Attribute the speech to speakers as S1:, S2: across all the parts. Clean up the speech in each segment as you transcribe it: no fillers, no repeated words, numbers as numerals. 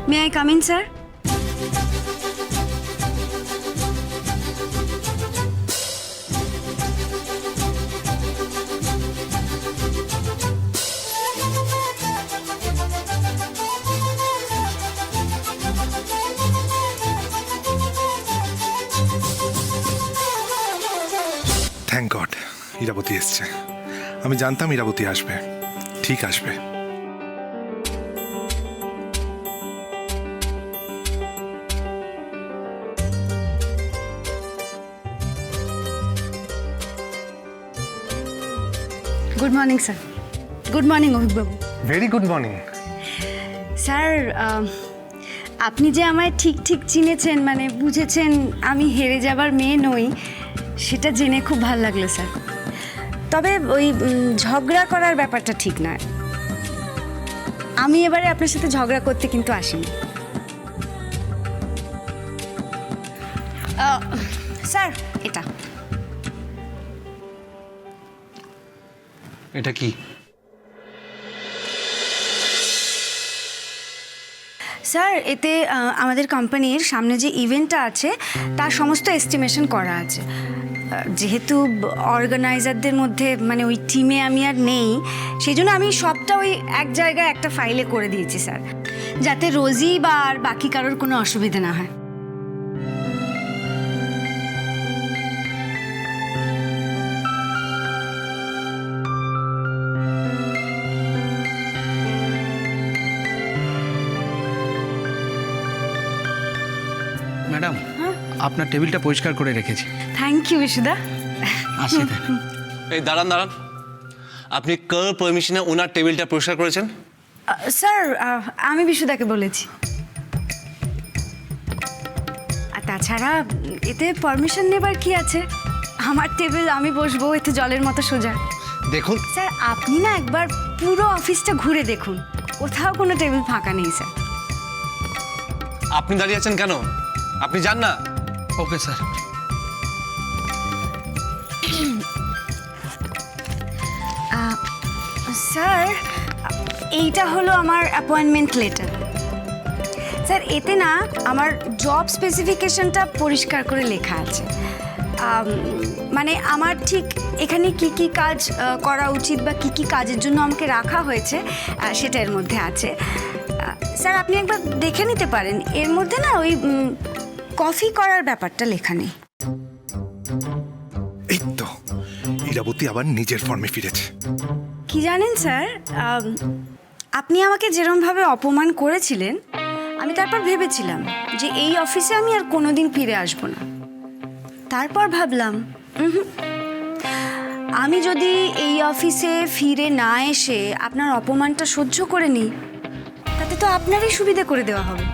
S1: May I come in, sir?
S2: Thank God Iravati এসছে। আমি জানতাম ইরাবতী আসবে, ঠিক আসবে।
S1: Good morning, sir. Good morning, Abhik বাবু।
S2: Very good morning.
S1: স্যার, আপনি যে আমায় ঠিক ঠিক চিনেছেন, মানে বুঝেছেন আমি হেরে যাবার মেয়ে নই, সেটা জেনে খুব ভালো লাগলো স্যার। তবে ওই ঝগড়া করার ব্যাপারটা ঠিক নয়। আমি এবারে আপনার সাথে ঝগড়া করতে কিন্তু আসিনি। স্যার, এটা
S3: এটা কি?
S1: স্যার, এতে আমাদের কোম্পানির সামনে যে ইভেন্টটা আছে তার সমস্ত এস্টিমেশন করা আছে। যেহেতু অর্গানাইজারদের মধ্যে মানে ওই টিমে আমি আর নেই, সেই জন্য আমি সবটা ওই এক জায়গায় একটা ফাইলে করে দিয়েছি স্যার, যাতে রোজি বা আর বাকি কারোর কোনো অসুবিধা না হয়।
S3: ম্যাডাম, আপনার টেবিলটা পরিষ্কার করে রেখেছি।
S1: থ্যাংক ইউ বিশুদা।
S3: আসি।
S4: এই দাঁড়ান দাঁড়ান, আপনি কার পারমিশনে ওনার টেবিলটা পরিষ্কার করেছেন?
S1: স্যার, আমি বিশুদাকে বলেছি। আর তাছাড়া এতে পারমিশন নেবার কি আছে? আমার টেবিল, আমি বসবো, এতে জলের মতো সোজা।
S4: দেখুন
S1: স্যার, আপনি না একবার পুরো অফিসটা ঘুরে দেখুন, কোথাও কোনো টেবিল ফাঁকা নেই স্যার।
S4: আপনি দাঁড়িয়ে আছেন কেন? আপনি যান না।
S3: Okay sir.
S1: স্যার, এইটা হলো আমার অ্যাপয়েন্টমেন্ট লেটার। স্যার, এতে না আমার জব স্পেসিফিকেশনটা পরিষ্কার করে লেখা আছে। মানে আমার ঠিক এখানে কি কি কাজ করা উচিত বা কি কি কাজের জন্য আমাকে রাখা হয়েছে সেটা এর মধ্যে আছে। স্যার, আপনি একবার দেখে নিতে পারেন, এর মধ্যে না ওই কফি করার ব্যাপারটা লেখা নেই।
S2: এই তো ইরাবতী আবার নিজের ফর্মে ফিরেছে।
S1: কি জানেন স্যার, আপনি আমাকে যেরমভাবে অপমান করেছিলেন, আমি তারপর ভেবেছিলাম যে এই অফিসে আমি আর কোনোদিন ফিরে আসবো না। তারপর ভাবলাম আমি যদি এই অফিসে ফিরে না এসে আপনার অপমানটা সহ্য করে নিই, তাতে তো আপনারই সুবিধে করে দেওয়া হবে।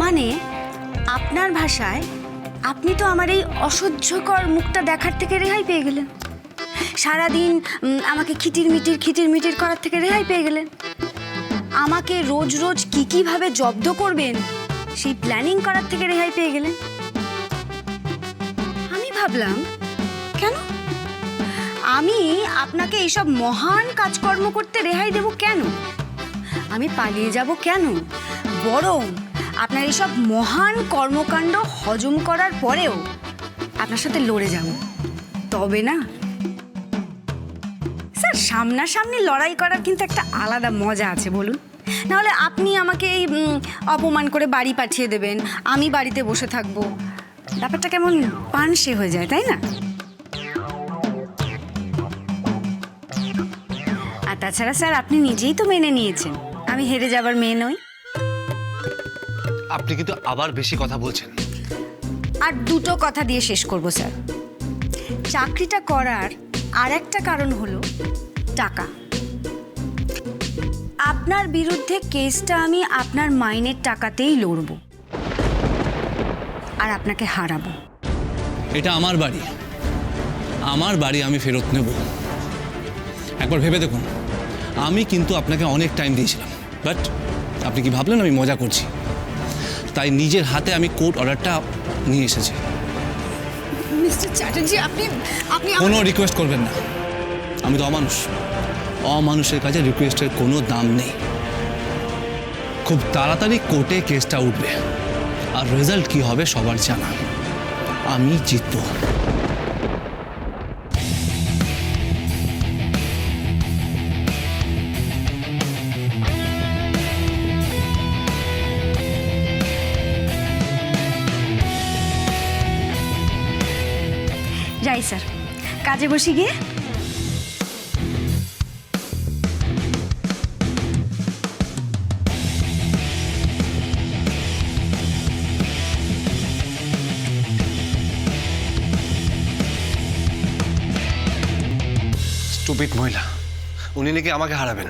S1: মানে আপনার ভাষায় আপনি তো আমার এই অসহ্যকর মুখটা দেখার থেকে রেহাই পেয়ে গেলেন, সারাদিন আমাকে খিটির মিটির করার থেকে রেহাই পেয়ে গেলেন, আমাকে রোজ রোজ কীভাবে জব্দ করবেন সেই প্ল্যানিং করার থেকে রেহাই পেয়ে গেলেন। আমি ভাবলাম, কেন আমি আপনাকে এইসব মহান কাজকর্ম করতে রেহাই দেব? কেন আমি পালিয়ে যাব? কেন বরং আপনার এইসব মহান কর্মকাণ্ড হজম করার পরেও আপনার সাথে লড়ে যাব, তবে না? স্যার, সামনাসামনি লড়াই করার কিন্তু একটা আলাদা মজা আছে, বলুন। নাহলে আপনি আমাকে এই অপমান করে বাড়ি পাঠিয়ে দেবেন, আমি বাড়িতে বসে থাকবো, ব্যাপারটা কেমন পানসে হয়ে যায়, তাই না? আর তাছাড়া স্যার, আপনি নিজেই তো মেনে নিয়েছেন আমি হেরে যাবার মেয়ে নই।
S4: আপনি কিন্তু আবার বেশি কথা বলছেন।
S1: আর দুটো কথা দিয়ে শেষ করব স্যার। চাকরিটা করার আর একটা কারণ হলো টাকা। আপনার বিরুদ্ধে কেসটা আমি আপনার মাইনের টাকাতেই লড়ব আর আপনাকে হারাবো।
S4: এটা আমার বাড়ি, আমি ফেরত নেব। একবার ভেবে দেখুন, আমি কিন্তু আপনাকে অনেক টাইম দিয়েছিলাম, বাট আপনি কি ভাবলেন আমি মজা করছি? তাই নিজের হাতে আমি কোর্ট অর্ডারটা নিয়ে এসেছি।
S1: মিস্টার চ্যাটার্জি, আপনি
S4: কোনো রিকোয়েস্ট করবেন না, আমি তো অমানুষের কাছে রিকোয়েস্টের কোনো দাম নেই। খুব তাড়াতাড়ি কোর্টে কেসটা উঠবে, আর রেজাল্ট কি হবে সবার জানা। আমি জিতবো।
S1: যাই স্যার, কাজে বসি গিয়ে।
S5: স্টুপিড মহিলা, উনি নাকি আমাকে হারাবেন।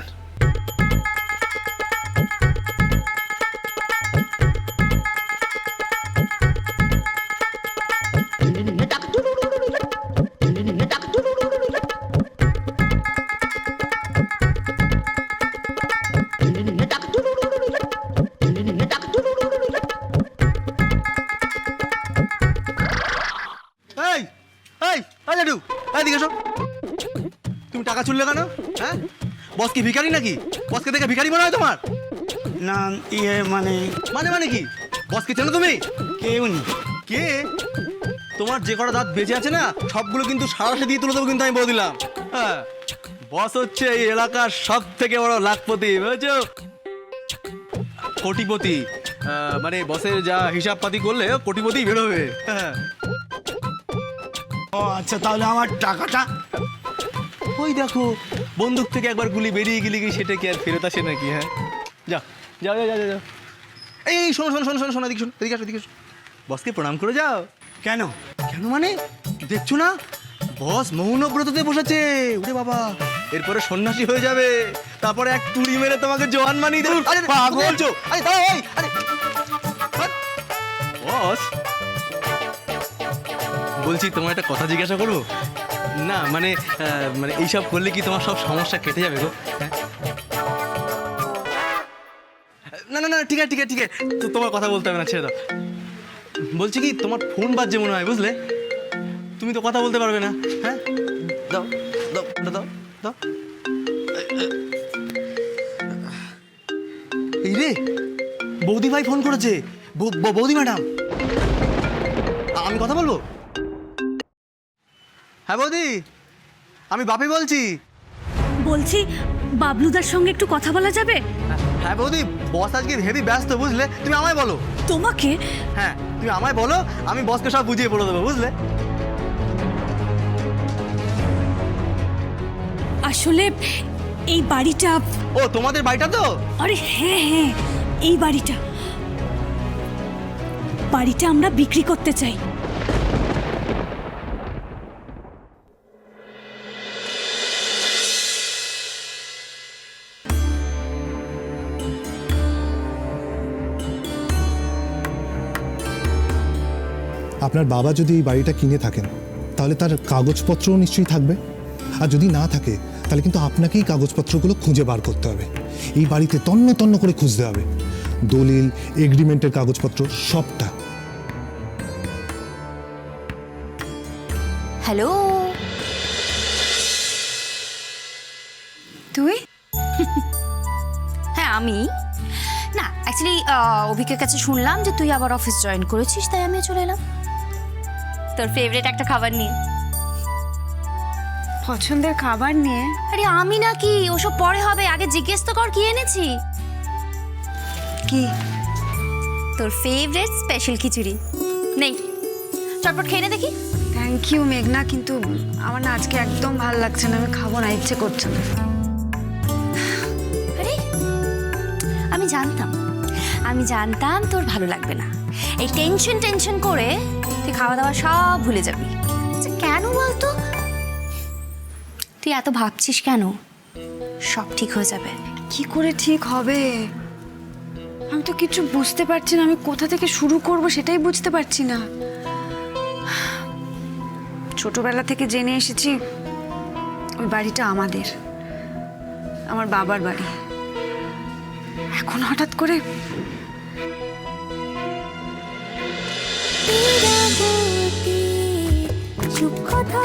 S3: এই এই এই লাড্ডু, এদিকে এসো। তুমি টাকা চুললে কেন? হ্যাঁ, বস কি ভিখারি নাকি? বসকে দেখে ভিখারি মনে হয় তোমার?
S6: না ইয়ে মানে
S3: মানে মানে কি? বসকে চেনো তুমি?
S6: কে উনি?
S3: কে? তোমার যে কটা দাঁত বেঁচে আছে না, সবগুলো কিন্তু সারাশে দিয়ে তুলে দেবো, কিন্তু আমি বলে দিলাম। হ্যাঁ, বস হচ্ছে এই এলাকার সব থেকে বড় লাখপতি, বুঝেছো? কোটিপতি। মানে বসের যা হিসাব পাতি করলে কোটিপতি বেরোবে। হ্যাঁ,
S6: ও আচ্ছা, তাহলে আমার টাকাটা?
S3: ওই দেখো, বন্দুক থেকে একবার গুলি বেরিয়ে গেলে কি সেটা কি আর ফেরত আসে নাকি? হ্যাঁ, যাও যাও যাও যাও যাও। এই শোনো শোনো শোনো শোনো শোনো, এদিকে শোনো, এদিকে আসো, এদিকে আসো। বসকে প্রণাম করে যাও।
S6: কেন?
S3: কেন মানে? দেখছো না, বস মৌনব্রততে বসেছে। ওরে বাবা, এরপরে সন্ন্যাসী হয়ে যাবে, তারপরে এক টুরি মেরে তোমাকে জওয়ান বানিয়ে দেবে। আরে পাগল বলছো? আরে দাঁড়াও, এই আরে বস, বলছি তোমার একটা কথা জিজ্ঞাসা করবো? না মানে মানে এইসব করলে কি তোমার সব সমস্যা কেটে যাবে গো? হ্যাঁ? না না না, ঠিক আছে ঠিক আছে ঠিক আছে, তো তোমার কথা বলতে হবে না, ছেড়ে দাও। বলছি কি, তোমার ফোন বাজছে মনে হয়, বুঝলে? তুমি তো কথা বলতে পারবে না। হ্যাঁ, দাও দাও দাও দাও। এই রে, বৌদি ভাই ফোন করেছে। বৌদি ম্যাডাম, আমি কথা বলবো? হ্যাঁ বৌদি, আমি বাপি বলছি।
S7: বলছি বাবলুদার সঙ্গে একটু কথা বলা যাবে?
S3: হ্যাঁ বৌদি, বস আজকে হেভি ব্যস্ত, বুঝলে? তুমি আমায় বলো।
S7: তোমাকে?
S3: হ্যাঁ, তুমি আমায় বলো, আমি বসকে সব বুঝিয়ে বলে দেবো, বুঝলে?
S7: আসলে এই বাড়িটা।
S3: ও, তোমাদের বাড়িটা তো?
S7: আরে হ্যাঁ হ্যাঁ, এই বাড়িটা আমরা বিক্রি করতে চাই।
S2: আপনার বাবা যদি এই বাড়িটা কিনে থাকেন, তাহলে তার কাগজপত্রও নিশ্চয়ই থাকবে। আর যদি না থাকে, তাহলে কিন্তু আপনাকেই কাগজপত্রগুলো খুঁজে বার করতে হবে। এই বাড়িতে তন্ন তন্ন করে খুঁজতে হবে, দলিল, এগ্রিমেন্টের কাগজপত্র সবটা।
S1: হ্যালো, তুই?
S8: হ্যাঁ আমি। না অ্যাকচুয়ালি অভিকের কাছে শুনলাম যে তুই আবার অফিস জয়েন করেছিস, তাই আমি চলে এলাম তোর ফেভারিট একটা খাবার নিয়ে।
S1: পছন্দের খাবার নিয়ে?
S8: আরে আমি নাকি, ওসব পরে হবে, আগে জিজ্ঞেস তো কর কি এনেছি।
S1: কি?
S8: তোর ফেভারিট স্পেশাল খিচুড়ি। নেই, চটপট খেয়ে নে দেখি।
S1: থ্যাংক ইউ মেঘনা, কিন্তু আমার না আজকে একদম ভালো লাগছে না, আমি খাবো না, ইচ্ছে করছে না।
S8: আরে আমি জানতাম তোর ভালো লাগবে না। এই টেনশন করে তুই খাওয়া দাওয়া সব ভুলে যাবি। আচ্ছা কেন বলতো? তুই এত ভাবছিস কেন? সব ঠিক হয়ে যাবে।
S1: কি করে ঠিক হবে? আমি তো কিছু বুঝতে পারছি না, আমি কোথা থেকে শুরু করব সেটাই বুঝতে পারছি না। ছোটবেলা থেকে জেনে এসেছি ওই বাড়িটা আমাদের, আমার বাবার বাড়ি। এখন হঠাৎ করে
S8: চুপ কথা